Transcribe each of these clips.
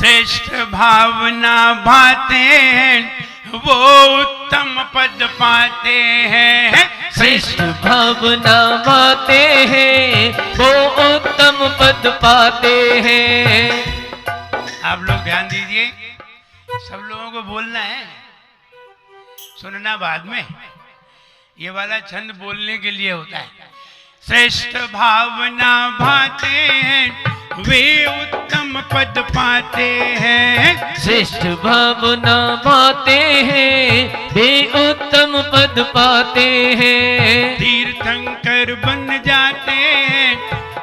श्रेष्ठ भावना भाते हैं वो उत्तम पद पाते हैं। श्रेष्ठ भावना पाते हैं वो उत्तम पद पाते हैं। आप लोग ध्यान दीजिए, सब लोगों को बोलना है, सुनना बाद में। ये वाला छंद बोलने के लिए होता है। श्रेष्ठ भावना भाते हैं वे उत्तम पद पाते हैं। श्रेष्ठ भावना पाते हैं वे उत्तम पद पाते हैं। तीर्थंकर बन जाते हैं,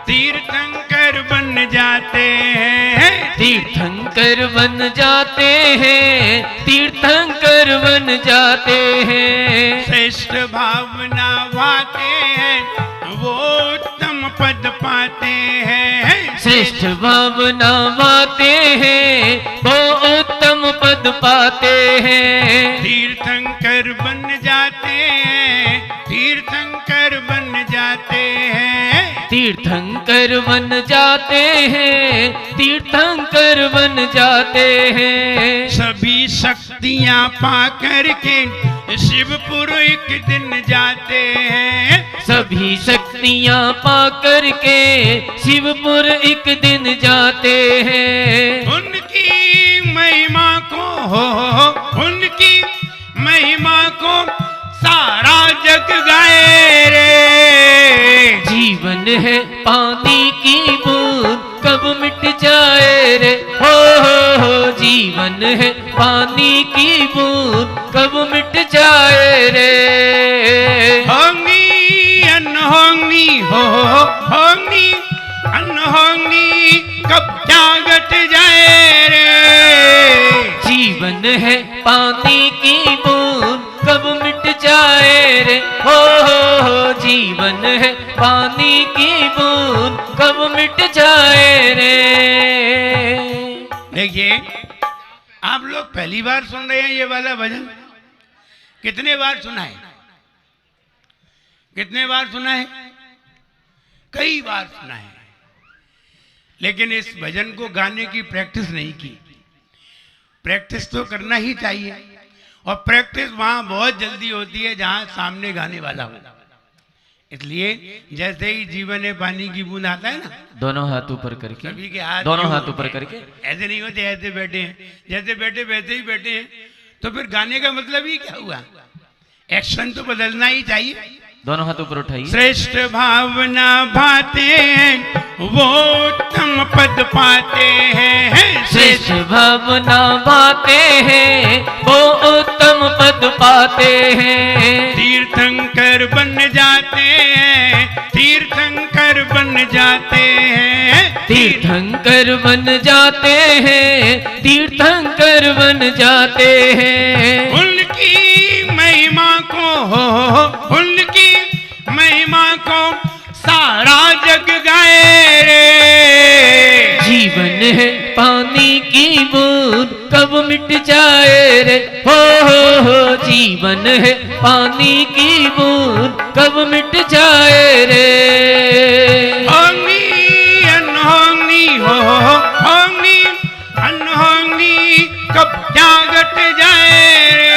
तीर्थंकर बन जाते हैं। तीर्थंकर बन जाते हैं, तीर्थंकर बन जाते हैं। श्रेष्ठ भावना भाते हैं वो उत्तम पद पाते हैं। श्रेष्ठ भावना पाते हैं वो उत्तम पद पाते हैं। तीर्थंकर बन जाते हैं, तीर्थंकर बन जाते हैं। तीर्थंकर बन जाते हैं, तीर्थंकर बन जाते हैं। सभी शक्तियां पा करके शिवपुर एक दिन जाते हैं। सभी शक्तियां पा करके शिवपुर एक दिन जाते हैं। उनकी महिमा को उनकी महिमा को सारा जग गाए रे। जीवन है पानी की बूंद कब मिट जाए रे। हो जीवन है पानी की बूंद कब मिट जाए रे। होंगी अनहोंगी होंगी अनहोंगी कब जागट जाए रे। जीवन है पानी की बूंद कब मिट जाए रे। हो जीवन है पानी की बूंद कब मिट जाए रे। देखिए, आप लोग पहली बार सुन रहे हैं ये वाला भजन। कितने बार सुना है? कितने बार सुना है? कई बार सुना है, लेकिन इस भजन को गाने की प्रैक्टिस नहीं की। प्रैक्टिस तो करना ही चाहिए, और प्रैक्टिस वहां बहुत जल्दी होती है जहां सामने गाने वाला हो। इसलिए जैसे ही जीवन है पानी की बूंद आता है ना, दोनों हाथ ऊपर करके, सभी के हाथ दोनों यूं हाथ होते ऊपर हैं। करके ऐसे नहीं होते, ऐसे बैठे हैं, जैसे बैठे वैसे ही बैठे हैं। तो फिर गाने का मतलब ही क्या हुआ? एक्शन तो बदलना ही चाहिए। दोनों हाथ ऊपर उठाइए। श्रेष्ठ भावना भाते हैं वो उत्तम पद पाते हैं। श्रेष्ठ भावना पाते हैं वो उत्तम पद पाते हैं। तीर्थंकर बन जाते हैं, तीर्थंकर बन जाते हैं। तीर्थंकर बन जाते हैं, तीर्थंकर बन जाते हैं। उनकी महिमा को उनकी महिमा को सारा जग गाए रे। जीवन है पानी की बूंद कब मिट जाए रे। हो जीवन है पानी की बूंद कब मिट जाए रे। होंगी अनहोंगी होंगी अनहोंगी कब जागट जाए रे।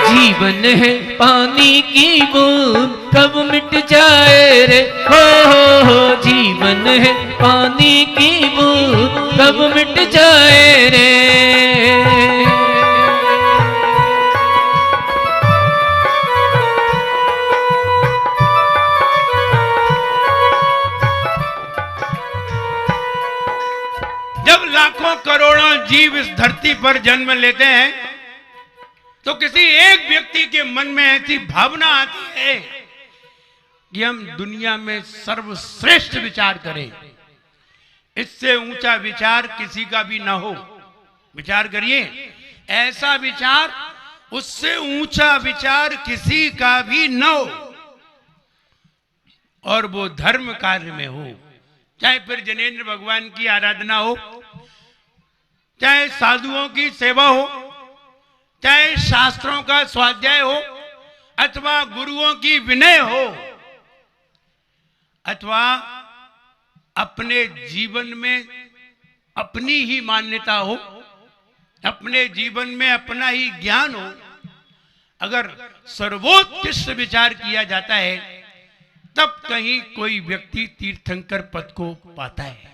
जीवन है पानी की बूंद कब मिट जाए रे। हो जीवन है पानी की बूंद कब मिट जाए रे। जब लाखों करोड़ों जीव इस धरती पर जन्म लेते हैं तो किसी एक व्यक्ति के मन में ऐसी भावना आती है कि हम दुनिया में सर्वश्रेष्ठ विचार करें। इससे ऊंचा विचार किसी का भी ना हो। विचार करिए, ऐसा विचार, उससे ऊंचा विचार किसी का भी न हो, और वो धर्म कार्य में हो। चाहे फिर जनेंद्र भगवान की आराधना हो, चाहे साधुओं की सेवा हो, चाहे शास्त्रों का स्वाध्याय हो, अथवा गुरुओं की विनय हो, अथवा अपने जीवन में अपनी ही मान्यता हो, अपने जीवन में अपना ही ज्ञान हो, अगर सर्वोत्कृष्ट विचार किया जाता है तब कहीं कोई व्यक्ति तीर्थंकर पद को पाता है।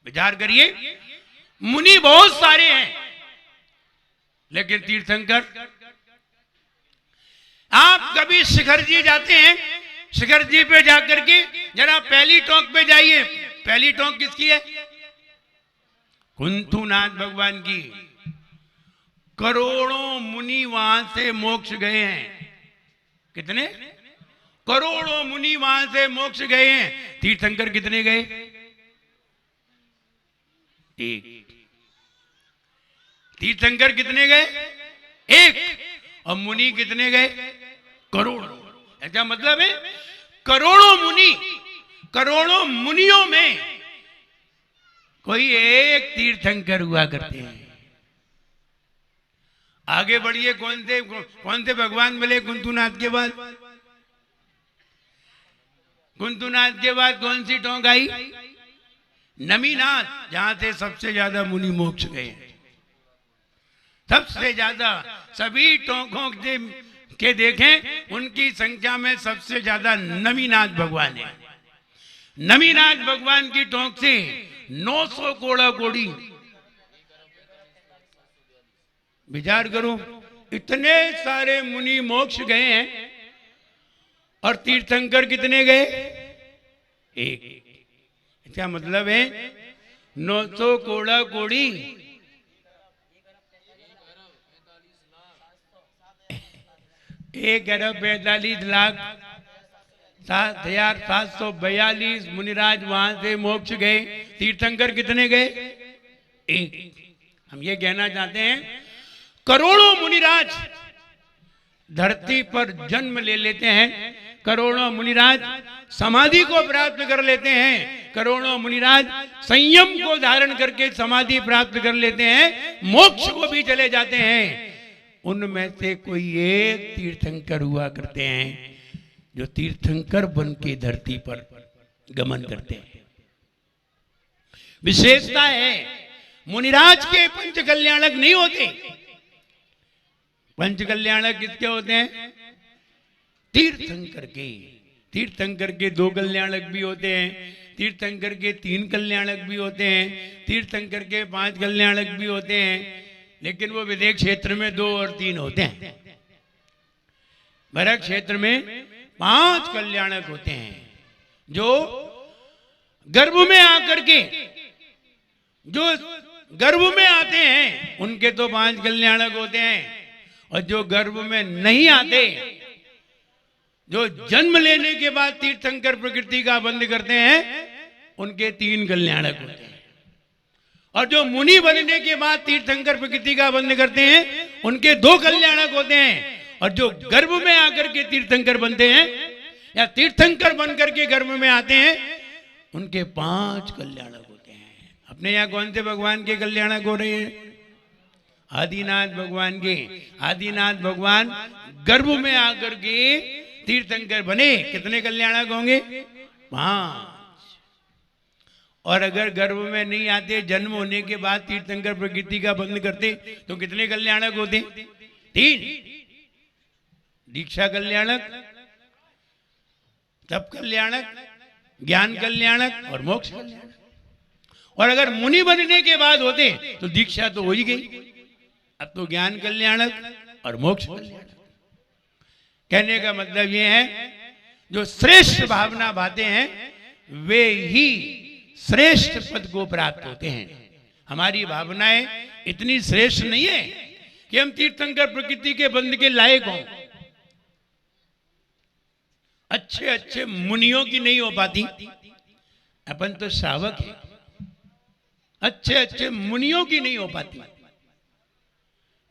विचार करिए, मुनि बहुत सारे हैं लेकिन तीर्थंकर, आप कभी शिखर जी जाते हैं, शिखर जी पे जाकर के जरा पहली टोंक पे जाइए। पहली टोंक किसकी है? कुंतुनाथ भगवान की। करोड़ों मुनि वहां से मोक्ष गए हैं। कितने? करोड़ों मुनि वहां से मोक्ष गए हैं। तीर्थंकर कितने गए? एक। तीर्थंकर कितने गए? एक। और मुनि कितने गए? करोड़ों। ऐसा मतलब है करोड़ों मुनि, करोड़ों मुनियों में कोई एक तीर्थंकर हुआ करते हैं। आगे बढ़िए, कौन से भगवान मिले कुंतुनाथ के बाद? कुंतुनाथ के बाद कौन सी टोंक आई? नमीनाथ, जहां से सबसे ज्यादा मुनि मोक्ष गए। सबसे ज्यादा सभी टोंकों के देखें, उनकी संख्या में सबसे ज्यादा नमीनाथ भगवान है। नमीनाथ भगवान की टोंक से 900 कोड़ा कोड़ी। विचार करो, इतने सारे मुनि मोक्ष गए हैं और तीर्थंकर कितने गए? एक। क्या मतलब है? 900 कोड़ा कोड़ी 1,45,07,742 मुनिराज वहां से मोक्ष गए। तीर्थंकर कितने गए? एक। हम ये कहना चाहते हैं, करोड़ों मुनिराज धरती पर जन्म ले लेते हैं, करोड़ों मुनिराज समाधि को प्राप्त कर लेते हैं, करोड़ों मुनिराज संयम को धारण करके समाधि प्राप्त कर लेते हैं, मोक्ष को भी चले जाते हैं। उनमें से कोई एक तीर्थंकर हुआ करते हैं जो तीर्थंकर बन के धरती पर गमन करते हैं। विशेषता है, मुनिराज के पंच कल्याणक नहीं होते। पंच कल्याणक किसके होते हैं? तीर्थंकर के। तीर्थंकर के 2 कल्याणक भी होते हैं, तीर्थंकर के 3 कल्याणक भी होते हैं, तीर्थंकर के 5 कल्याणक भी होते हैं, लेकिन वो विदेह क्षेत्र में 2 और 3 होते हैं। भरत क्षेत्र में 5 कल्याणक होते हैं जो गर्भ में आकर के, जो गर्भ में आते हैं उनके तो 5 कल्याणक होते हैं, और जो गर्भ में नहीं आते, जो जन्म लेने के बाद तीर्थंकर प्रकृति का बंद करते हैं, उनके 3 कल्याणक होते हैं। और जो मुनि बनने के बाद तीर्थंकर प्रकृति का बंद करते हैं, उनके 2 कल्याणक होते हैं। और जो गर्भ में आकर के तीर्थंकर बनते हैं या तीर्थंकर बनकर के गर्भ में आते हैं, उनके 5 कल्याणक होते हैं। अपने यहाँ कौन से भगवान के कल्याणक हो रहे हैं? आदिनाथ भगवान के। आदिनाथ भगवान गर्भ में आकर के तीर्थंकर बने, कितने कल्याणक होंगे? 5। और अगर गर्भ में नहीं आते, जन्म होने के बाद तीर्थंकर प्रकृति का बंद करते, तो कितने कल्याणक होते? 3। दीक्षा कल्याणक, तप कल्याणक, ज्ञान कल्याणक और मोक्ष कल्याणक। और अगर मुनि बनने के बाद होते तो दीक्षा तो हो ही गई, अब तो ज्ञान कल्याणक और मोक्ष कल्याणक। कहने का मतलब ये है, जो श्रेष्ठ भावना बातें हैं वे ही श्रेष्ठ पद को प्राप्त होते हैं। हमारी भावनाएं इतनी श्रेष्ठ नहीं है कि हम तीर्थंकर प्रकृति के बंद के लायक हों। अच्छे अच्छे मुनियों की नहीं हो पाती, अपन तो श्रावक हैं। अच्छे अच्छे मुनियों की नहीं हो पाती।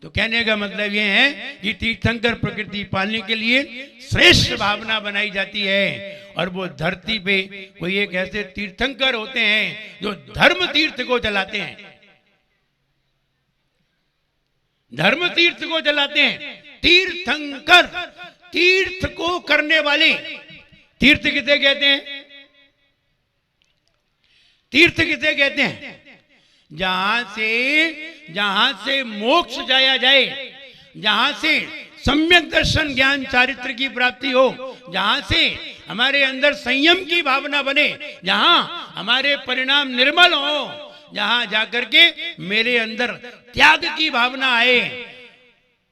तो कहने का मतलब यह है कि तीर्थंकर प्रकृति पालने के लिए श्रेष्ठ भावना बनाई जाती है, और वो धरती पे कोई एक ऐसे तीर्थंकर होते हैं जो धर्म तीर्थ को चलाते हैं। धर्म तीर्थ को चलाते हैं। तीर्थंकर, तीर्थ को करने वाले। तीर्थ किसे कहते हैं? तीर्थ किसे कहते हैं? जहां से मोक्ष जाया जाए, जहां से सम्यक दर्शन ज्ञान चारित्र की प्राप्ति हो, जहां से हमारे अंदर संयम की भावना बने, जहां हमारे परिणाम निर्मल हो, जहां जाकर के मेरे अंदर त्याग की भावना आए,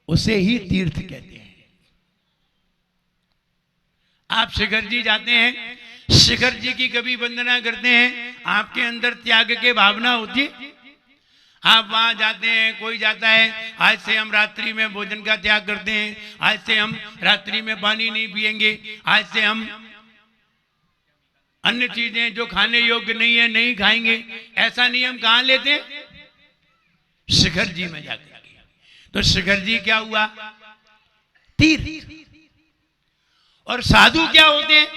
उसे ही तीर्थ कहते हैं। आप शिखर जी जाते हैं, शिखर जी की कभी वंदना करते हैं, आपके अंदर त्याग की भावना होती है? आप वहां जाते हैं, कोई जाता है, आज से हम रात्रि में भोजन का त्याग करते हैं, आज से हम रात्रि में पानी नहीं पिएंगे, आज से हम अन्य चीजें जो खाने योग्य नहीं है नहीं खाएंगे। ऐसा नियम कहां लेते हैं? शिखर जी में जाकर। तो शिखर जी क्या हुआ? तीर्थ। और साधु क्या होते हैं?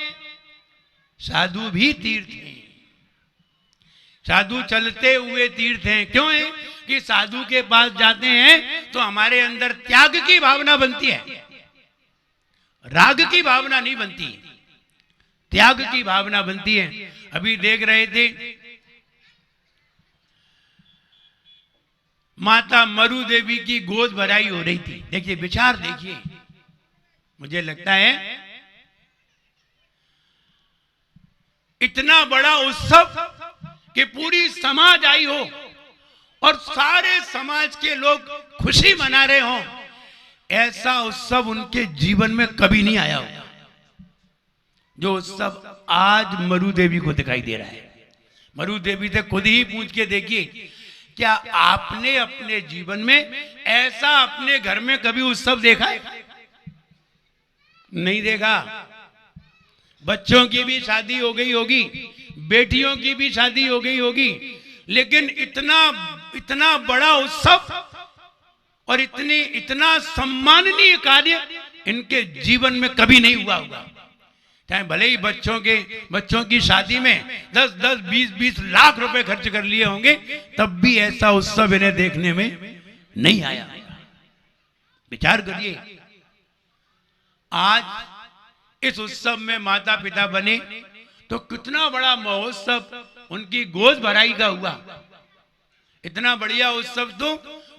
साधु भी तीर्थ हैं। साधु चलते हुए तीर्थ हैं। क्यों है? कि साधु के पास जाते हैं तो हमारे अंदर त्याग की भावना बनती है, राग की भावना नहीं बनती, त्याग की भावना बनती है। अभी देख रहे थे माता मरु देवी की गोद भराई हो रही थी। देखिए, विचार देखिए, मुझे लगता है इतना बड़ा उत्सव कि पूरी समाज आई हो और सारे समाज के लोग खुशी मना रहे हो, ऐसा उत्सव उनके जीवन में कभी नहीं आया होगा जो उत्सव आज मरु देवी को दिखाई दे रहा है। मरु देवी से खुद ही पूछ के देखिए, क्या आपने अपने जीवन में ऐसा अपने घर में कभी उत्सव देखा है? नहीं देखा। बच्चों की भी शादी हो गई होगी, बेटियों की भी शादी हो गई होगी, लेकिन इतना बड़ा उत्सव और इतना सम्माननीय कार्य इनके जीवन में कभी नहीं हुआ होगा। चाहे भले ही बच्चों की शादी में 10-10, 20-20 लाख रुपए खर्च कर लिए होंगे, तब भी ऐसा उत्सव इन्हें देखने में नहीं आया। विचार करिए, आज इस उत्सव में माता पिता बने तो कितना बड़ा महोत्सव उनकी गोद भराई का हुआ। इतना बढ़िया उत्सव तो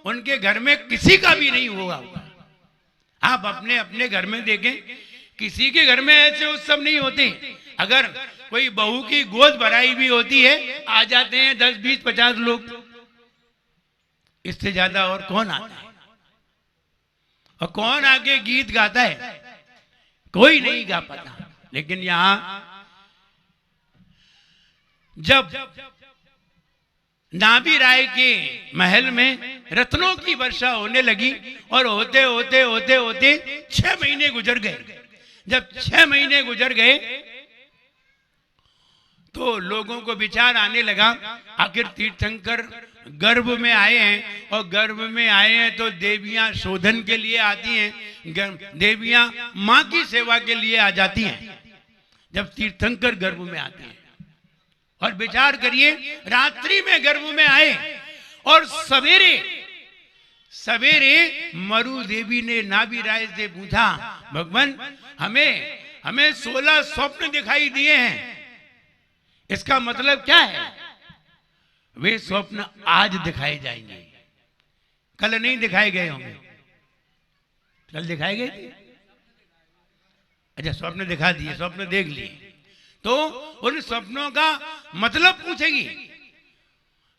उनके घर में किसी का भी नहीं होगा। आप अपने अपने घर में देखें, किसी के घर में ऐसे उत्सव नहीं होते। अगर कोई बहू की गोद भराई भी होती है, आ जाते हैं 10, 20, 50 लोग। इससे ज्यादा और कौन आता है? और कौन आके गीत गाता है? कोई नहीं गा पाता। लेकिन यहां जब नाभि राय के महल में रत्नों की वर्षा होने लगी और होते होते होते होते 6 महीने गुजर गए। जब 6 महीने गुजर गए तो लोगों को विचार आने लगा, आखिर तीर्थंकर गर्भ में आए हैं और गर्भ में आए हैं तो देवियां शोधन के लिए आती हैं, देवियां मां की सेवा के लिए आ जाती हैं जब तीर्थंकर गर्भ में आते हैं। और विचार करिए, रात्रि में गर्भ में आए और सवेरे सवेरे मरु देवी ने नाभि राय से पूछा, भगवान हमें 16 स्वप्न दिखाई दिए हैं, इसका मतलब क्या है? वे स्वप्न आज दिखाए जाएंगे, कल नहीं दिखाए गए होंगे। कल दिखाए गए थे? अच्छा, स्वप्न दिखा दिए, स्वप्न देख लिए तो उन स्वप्नों का मतलब पूछेगी।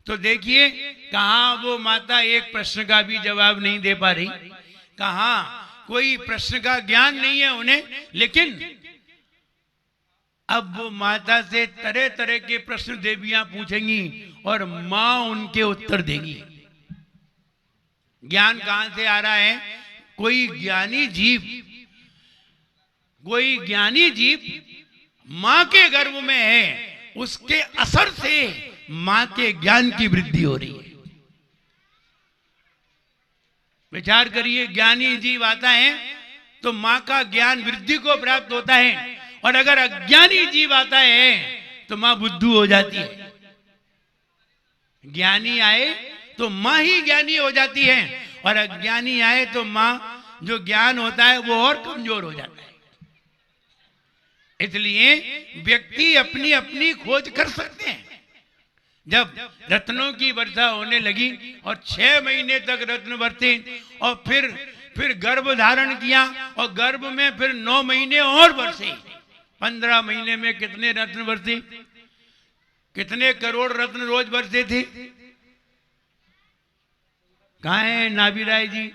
तो देखिए, कहां वो माता एक प्रश्न का भी जवाब नहीं दे पा रही, कहां कोई प्रश्न का ज्ञान नहीं है उन्हें। लेकिन अब वो माता से तरह तरह के प्रश्न देवियां पूछेंगी और मां उनके उत्तर देगी। ज्ञान कहां से आ रहा है? कोई ज्ञानी जीव मां के गर्भ में है, उसके असर से मां के ज्ञान की वृद्धि हो रही है। विचार करिए, ज्ञानी जीव आता है तो मां का ज्ञान वृद्धि को प्राप्त होता है, और अगर अज्ञानी जीव आता है तो मां बुद्धू हो जाती है। ज्ञानी आए तो मां ही ज्ञानी हो जाती है, और अज्ञानी आए तो मां जो ज्ञान होता है वो और कमजोर हो जाता है। इसलिए व्यक्ति अपनी अपनी खोज कर सकते हैं, जब रत्नों की वर्षा होने लगी और 6 महीने तक रत्न बरसे और फिर गर्भ धारण किया और गर्भ में फिर 9 महीने और बरसे, 15 महीने में कितने रत्न बरसे? कितने करोड़ रत्न रोज बरसे थे? कहाँ है नाभिराय जी?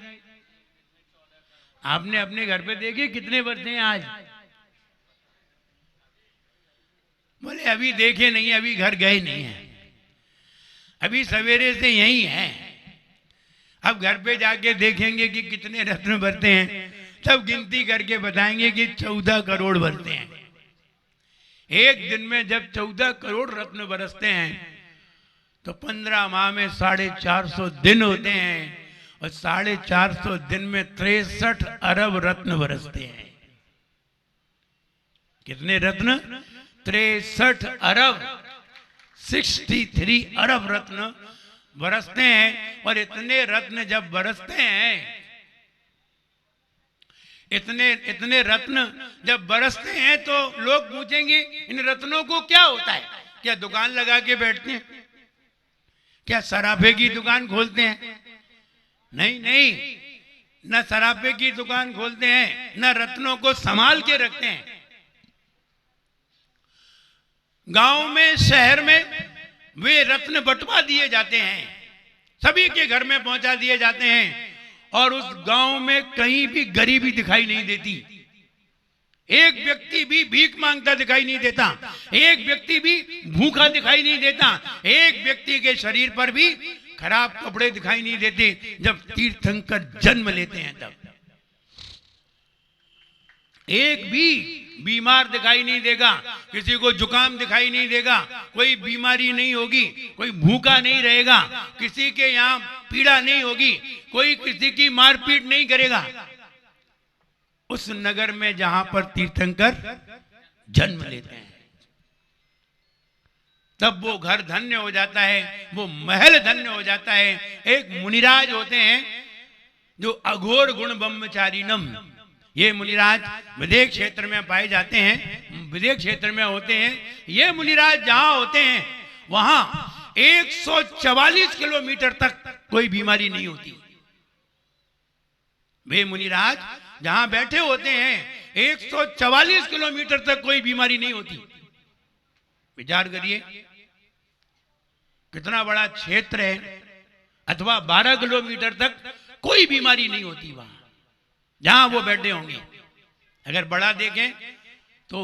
आपने अपने घर पे देखे कितने बरसे हैं आज? बोले अभी देखे नहीं, अभी घर गए नहीं है, अभी सवेरे से यही है। अब घर पे जाके देखेंगे कि कितने रत्न बरते हैं, तब गिनती करके बताएंगे कि 14 करोड़ बरते हैं। एक दिन में जब 14 करोड़ रत्न बरसते हैं तो 15 माह में 450 दिन होते हैं और 450 दिन में 63 अरब रत्न बरसते हैं। कितने रत्न? 63 अरब, 63 अरब रत्न बरसते हैं। और इतने रत्न जब बरसते हैं, इतने रत्न जब बरसते हैं तो लोग पूछेंगे इन रत्नों को क्या होता है? क्या दुकान लगा के बैठते हैं? क्या सराफे की दुकान खोलते हैं? नहीं नहीं, न सराफे की दुकान खोलते हैं, न रत्नों को संभाल के रखते हैं। गांव में, शहर में वे रत्न बंटवा दिए जाते हैं, सभी के घर में पहुंचा दिए जाते हैं और उस गांव में कहीं भी गरीबी दिखाई नहीं देती। एक व्यक्ति भी भीख मांगता दिखाई नहीं देता, एक व्यक्ति भी भूखा दिखाई नहीं देता, एक व्यक्ति के शरीर पर भी खराब कपड़े दिखाई नहीं देते। जब तीर्थंकर जन्म लेते हैं तब एक भी बीमार दिखाई नहीं देगा, किसी को जुकाम दिखाई नहीं देगा, कोई बीमारी नहीं होगी, कोई भूखा नहीं रहेगा, किसी के यहाँ पीड़ा नहीं होगी, कोई किसी की मारपीट नहीं करेगा। उस नगर में जहां पर तीर्थंकर जन्म लेते हैं तब वो घर धन्य हो जाता है, वो महल धन्य हो जाता है। एक मुनिराज होते हैं जो अघोर गुण ब्रह्मचारिणम, ये मुनिराज विदेश क्षेत्र में पाए जाते हैं, विदेश क्षेत्र में होते हैं। ये मुनिराज जहां होते हैं वहां 144 किलोमीटर तक कोई बीमारी नहीं होती। वे मुनिराज जहां बैठे होते हैं 144 किलोमीटर तक कोई बीमारी नहीं होती। विचार करिए कितना बड़ा क्षेत्र है, अथवा 12 किलोमीटर तक कोई बीमारी नहीं होती वहां जहां वो बैठे होंगे। अगर बड़ा देखें तो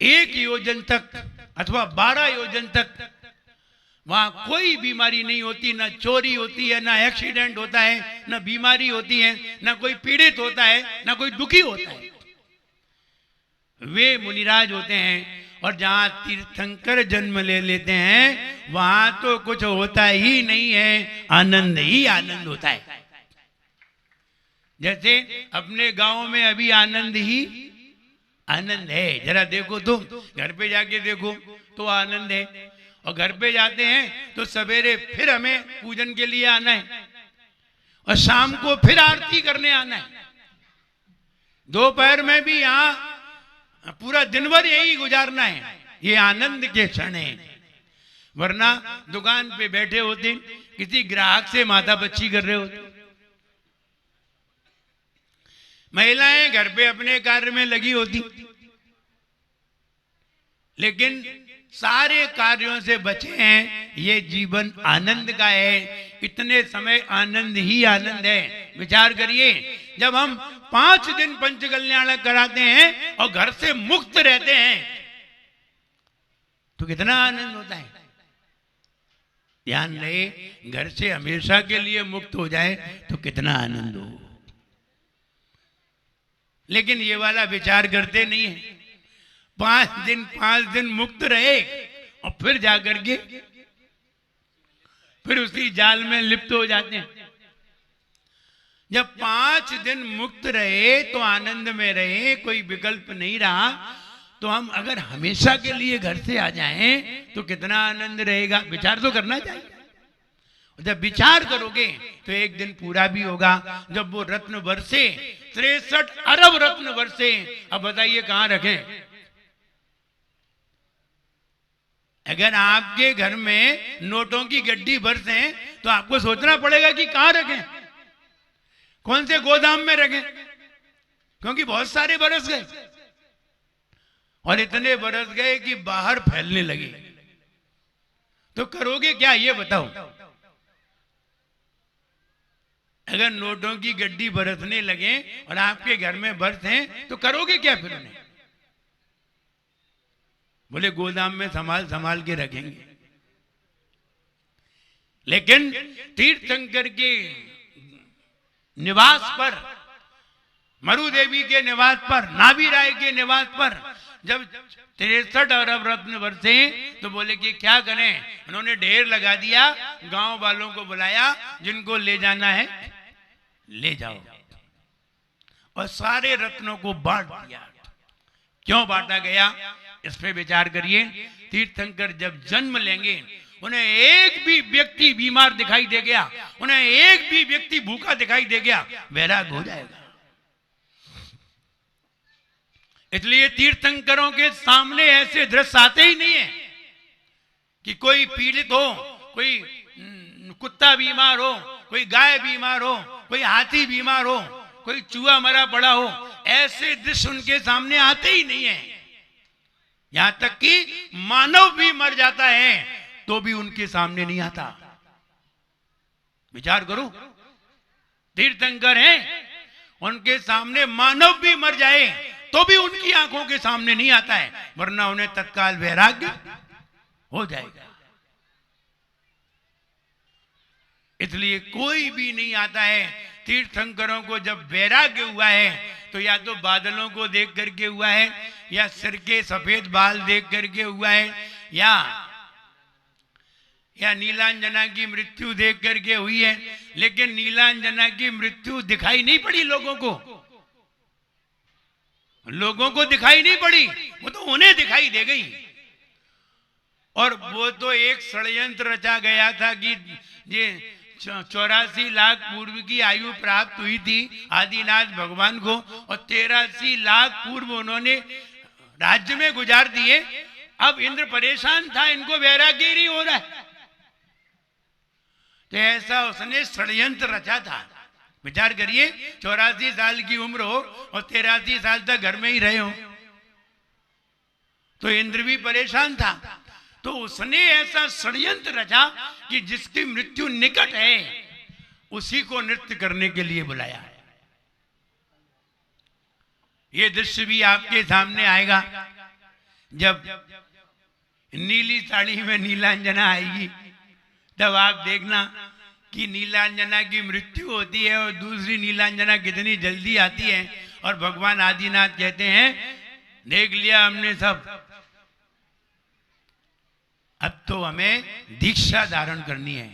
1 योजन तक अथवा 12 योजन तक वहां कोई बीमारी नहीं होती, ना चोरी होती है, ना एक्सीडेंट होता है, ना बीमारी होती है, ना कोई पीड़ित होता है, ना कोई दुखी होता है। वे मुनिराज होते हैं। और जहां तीर्थंकर जन्म ले लेते हैं वहां तो कुछ होता ही नहीं है, आनंद ही आनंद होता है। जैसे अपने गांव में अभी आनंद ही आनंद है। जरा देखो तुम घर पे जाके देखो तो आनंद है। और घर पे जाते हैं तो सवेरे फिर हमें पूजन के लिए आना है और शाम को फिर आरती करने आना है। दोपहर में भी यहाँ पूरा दिन भर यही गुजारना है। ये आनंद के क्षण है। वरना दुकान पे बैठे होते, किसी ग्राहक से माथा बच्ची कर रहे होते, महिलाएं घर पे अपने कार्य में लगी होती, लेकिन सारे कार्यों से बचे हैं। ये जीवन आनंद का है, इतने समय आनंद ही आनंद है। विचार करिए, जब हम 5 दिन पंच कल्याण कराते हैं और घर से मुक्त रहते हैं तो कितना आनंद होता है। ध्यान रहे, घर से हमेशा के लिए मुक्त हो जाए तो कितना आनंद हो। लेकिन ये वाला विचार करते नहीं है। 5 दिन मुक्त रहे और फिर जाकर के फिर उसी जाल में लिप्त हो जाते हैं। जब 5 दिन मुक्त रहे तो आनंद में रहे, कोई विकल्प नहीं रहा, तो हम अगर हमेशा के लिए घर से आ जाएं तो कितना आनंद रहेगा। विचार तो करना चाहिए। जब विचार करोगे तो एक दिन पूरा भी होगा जब वो रत्न बरसे, 63 अरब रत्न बरसे। अब बताइए कहां रखें। अगर आपके घर में नोटों की गड्डी बरसे तो आपको सोचना पड़ेगा कि कहां रखें, कौन से गोदाम में रखें, क्योंकि बहुत सारे बरस गए और इतने बरस गए कि बाहर फैलने लगे। तो करोगे क्या ये बताओ। अगर नोटों की गड्डी बरसने लगे और आपके घर में बरसे तो करोगे क्या फिर उन्हें? बोले गोदाम में संभाल संभाल के रखेंगे। लेकिन तीर्थंकर के निवास पर, मरु देवी के निवास पर, नाभि राय के निवास पर जब 63 अरब रत्न बरसे तो बोले कि क्या करें। उन्होंने ढेर लगा दिया, गांव वालों को बुलाया, जिनको ले जाना है ले जाओ, और सारे रत्नों को बांट दिया। क्यों बांटा गया इस पे विचार करिए। तीर्थंकर जब जन्म लेंगे उन्हें एक भी व्यक्ति बीमार दिखाई दे गया, उन्हें एक भी व्यक्ति भूखा दिखाई दे गया, वैराग हो जाएगा। इसलिए तीर्थंकरों के सामने ऐसे दृश्य आते ही नहीं है कि कोई पीड़ित हो, कोई कुत्ता बीमार हो, कोई गाय बीमार हो, कोई हाथी बीमार हो, कोई चूहा मरा पड़ा हो, ऐसे दृश्य उनके सामने आते ही नहीं है। यहां तक कि मानव भी मर जाता है तो भी उनके सामने नहीं आता। विचार करो, तीर्थंकर हैं, उनके सामने मानव भी मर जाए तो भी उनकी आंखों के सामने नहीं आता है, वरना उन्हें तत्काल वैराग्य हो जाएगा। इसलिए कोई भी नहीं आता है। तीर्थंकरों को जब वैराग्य हुआ है तो या तो बादलों को देख करके हुआ है, या सिर के सफेद बाल देख करके हुआ है, या नीलांजना की मृत्यु देख करके हुई है। लेकिन नीलांजना की मृत्यु दिखाई नहीं पड़ी लोगों को, लोगों को दिखाई नहीं पड़ी, वो तो उन्हें दिखाई दे गई। और वो तो एक षड्यंत्र रचा गया था कि ये 84 लाख पूर्व की आयु प्राप्त हुई थी आदिनाथ भगवान को, और 83 लाख पूर्व उन्होंने राज्य में गुजार दिए। अब इंद्र परेशान था, इनको वैराग्य नहीं हो रहा है, तो ऐसा उसने षड्यंत्र रचा था। विचार करिए, 84 साल की उम्र हो और 83 साल तक घर में ही रहे हो, तो इंद्र भी परेशान था। तो उसने ऐसा षड्यंत्र रचा कि जिसकी मृत्यु निकट है उसी को नृत्य करने के लिए बुलाया है। ये दृश्य भी आपके सामने आएगा जब नीली साड़ी में नीलांजना आएगी, तब आप देखना कि नीलांजना की मृत्यु होती है और दूसरी नीलांजना कितनी जल्दी आती है। और भगवान आदिनाथ कहते हैं, देख लिया हमने सब, अब तो हमें दीक्षा धारण करनी है,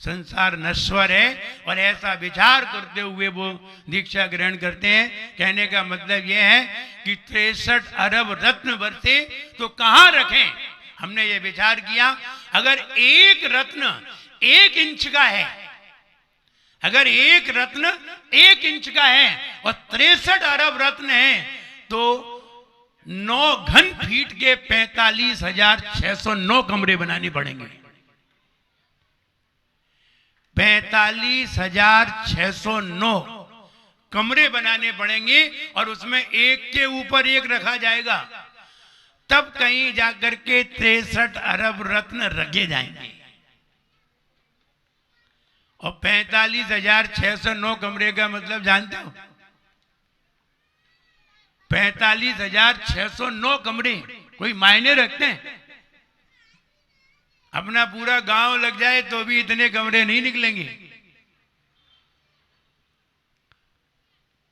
संसार नश्वर है। और ऐसा विचार करते हुए वो दीक्षा ग्रहण करते हैं। कहने का मतलब यह है कि 63 अरब रत्न बरसे तो कहां रखें। हमने ये विचार किया, अगर एक रत्न 1 इंच का है, अगर एक रत्न 1 इंच का है और 63 अरब रत्न है, तो 9 घन फीट के 45,609 कमरे बनाने पड़ेंगे। 45,609 कमरे बनाने पड़ेंगे और उसमें एक के ऊपर एक रखा जाएगा, तब कहीं जाकर के 63 अरब रत्न रखे जाएंगे। और 45,609 कमरे का मतलब जानते हो? 45,609 कमरे कोई मायने रखते हैं? अपना पूरा गांव लग जाए तो भी इतने कमरे नहीं निकलेंगे।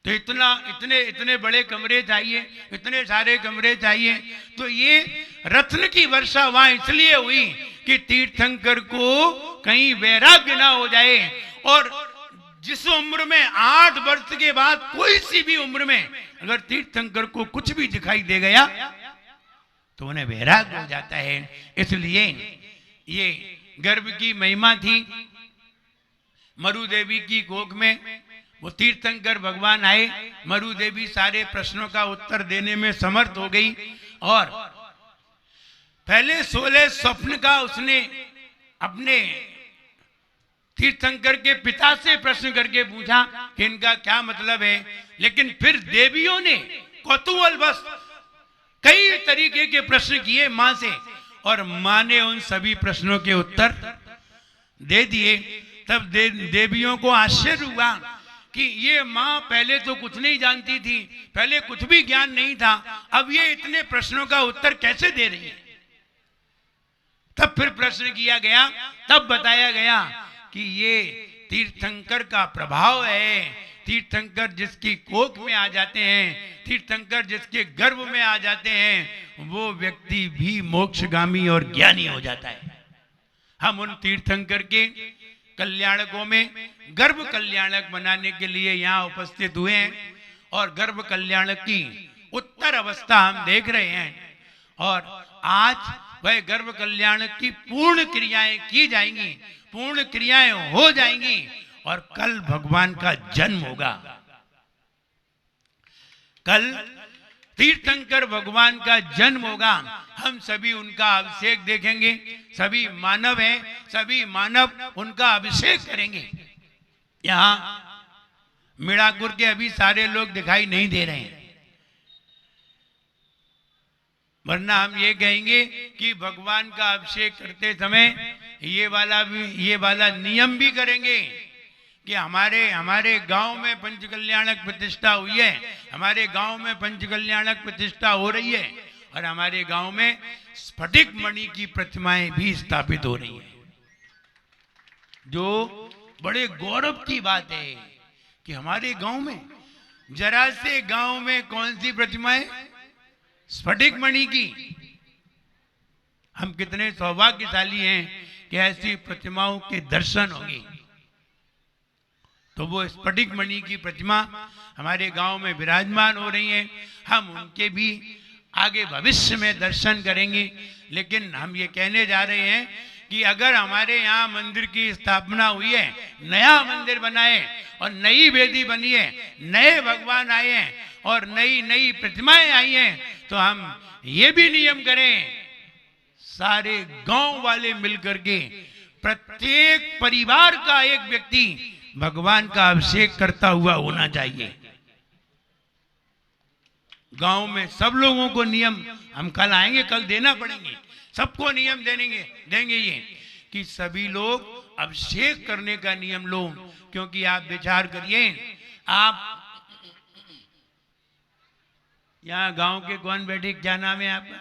तो इतने बड़े कमरे चाहिए, इतने सारे कमरे चाहिए। तो ये रत्न की वर्षा वहां इसलिए हुई कि तीर्थंकर को कहीं वैराग्य ना हो जाए। और जिस उम्र में 8 वर्ष के बाद कोई सी भी उम्र में अगर तीर्थंकर को कुछ भी दिखाई दे गया तो उन्हें वैराग्य हो जाता है। इसलिए ये गर्भ की महिमा थी। मरु देवी की कोख में वो तीर्थंकर भगवान आए, मरु देवी सारे प्रश्नों का उत्तर देने में समर्थ हो गई और पहले 16 स्वप्न का उसने अपने तीर्थंकर के पिता से प्रश्न करके पूछा कि इनका क्या मतलब है, लेकिन फिर देवियों ने कौतूहलवश कई तरीके के प्रश्न किए मां से, और मां ने उन सभी प्रश्नों के उत्तर दे दिए। तब देवियों को आश्चर्य हुआ कि ये मां पहले तो कुछ नहीं जानती थी, पहले कुछ भी ज्ञान नहीं था, अब ये इतने प्रश्नों का उत्तर कैसे दे रही है। तब फिर प्रश्न किया गया, तब बताया गया कि ये तीर्थंकर का प्रभाव है। तीर्थंकर जिसकी कोख में आ जाते हैं, तीर्थंकर जिसके गर्भ में आ जाते हैं, वो व्यक्ति भी मोक्षगामी और ज्ञानी हो जाता है। हम उन तीर्थंकर के कल्याणकों में गर्भ कल्याणक बनाने के लिए यहाँ उपस्थित हुए हैं, और गर्भ कल्याणक की उत्तर अवस्था हम देख रहे हैं, और आज वह गर्भ कल्याणक की पूर्ण क्रियाएं की जाएंगी, पूर्ण क्रियाएं हो जाएंगी, और कल भगवान का जन्म होगा। कल तीर्थंकर भगवान का जन्म होगा। हम सभी उनका अभिषेक देखेंगे। सभी मानव हैं, सभी मानव उनका अभिषेक करेंगे। यहाँ मिड़ाकुर के अभी सारे लोग दिखाई नहीं दे रहे हैं, वरना हम ये कहेंगे कि भगवान का अभिषेक करते समय ये वाला नियम भी करेंगे कि हमारे गांव में पंचकल्याणक प्रतिष्ठा हुई है, हमारे गांव में पंचकल्याणक प्रतिष्ठा हो रही है, और हमारे गांव में स्फटिक मणि की प्रतिमाएं भी स्थापित हो रही हैं। जो बड़े गौरव की बात है कि हमारे गांव में, जरा से गांव में कौन सी प्रतिमाएं, स्फटिक मणि की। हम कितने सौभाग्यशाली हैं कि ऐसी प्रतिमाओं के दर्शन होंगे। तो वो स्फटिक मणि की प्रतिमा हमारे गांव में विराजमान हो रही है। हम उनके भी आगे भविष्य में दर्शन करेंगे, लेकिन हम ये कहने जा रहे हैं कि अगर हमारे यहाँ मंदिर की स्थापना हुई है, नया मंदिर बना है और नई वेदी बनी है, नए भगवान आए हैं और नई नई प्रतिमाएं आई हैं, तो हम ये भी नियम करें, सारे गांव वाले मिलकर के प्रत्येक परिवार का एक व्यक्ति भगवान का अभिषेक करता हुआ होना चाहिए। गांव में सब लोगों को नियम, हम कल आएंगे, कल देना पड़ेंगे, सबको नियम देंगे ये कि सभी लोग अभिषेक करने का नियम लो। क्योंकि आप विचार करिए, आप यहाँ गांव के कौन बैठे, क्या नाम है आपका?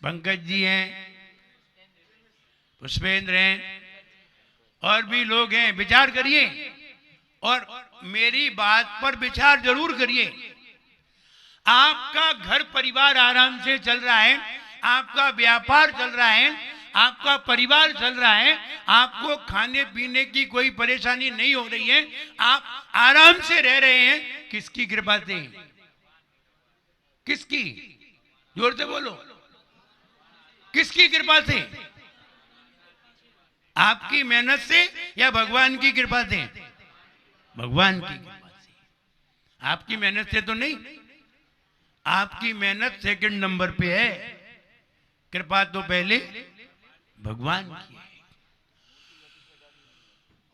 पंकज जी हैं, पुष्पेंद्र हैं, और भी लोग हैं। विचार करिए और मेरी बात पर विचार जरूर करिए। आपका घर परिवार आराम से चल रहा है, आपका व्यापार चल रहा है, आपका परिवार चल रहा है, आपको खाने पीने की कोई परेशानी नहीं हो रही है, आप आराम से रह रहे हैं, किसकी कृपा से? किसकी? जोर से बोलो, किसकी कृपा से? आपकी मेहनत से या भगवान की कृपा से? भगवान की कृपा से। आपकी मेहनत से तो नहीं, आपकी मेहनत सेकंड नंबर पे है, कृपा तो पहले भगवान की है।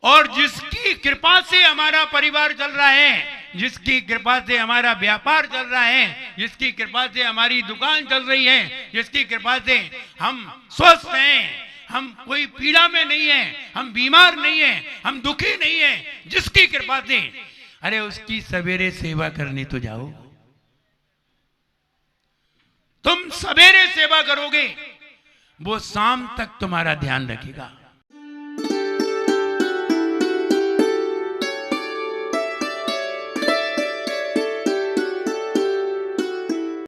और जिसकी कृपा से हमारा परिवार चल रहा है, जिसकी कृपा से हमारा व्यापार चल रहा है, जिसकी कृपा से हमारी दुकान चल रही है, जिसकी कृपा से हम स्वस्थ हैं, हम कोई पीड़ा में नहीं है, हम बीमार नहीं है, हम दुखी नहीं है, जिसकी कृपा से, अरे उसकी सवेरे सेवा करने तो जाओ। तुम सवेरे सेवा करोगे, वो शाम तक तुम्हारा ध्यान रखेगा।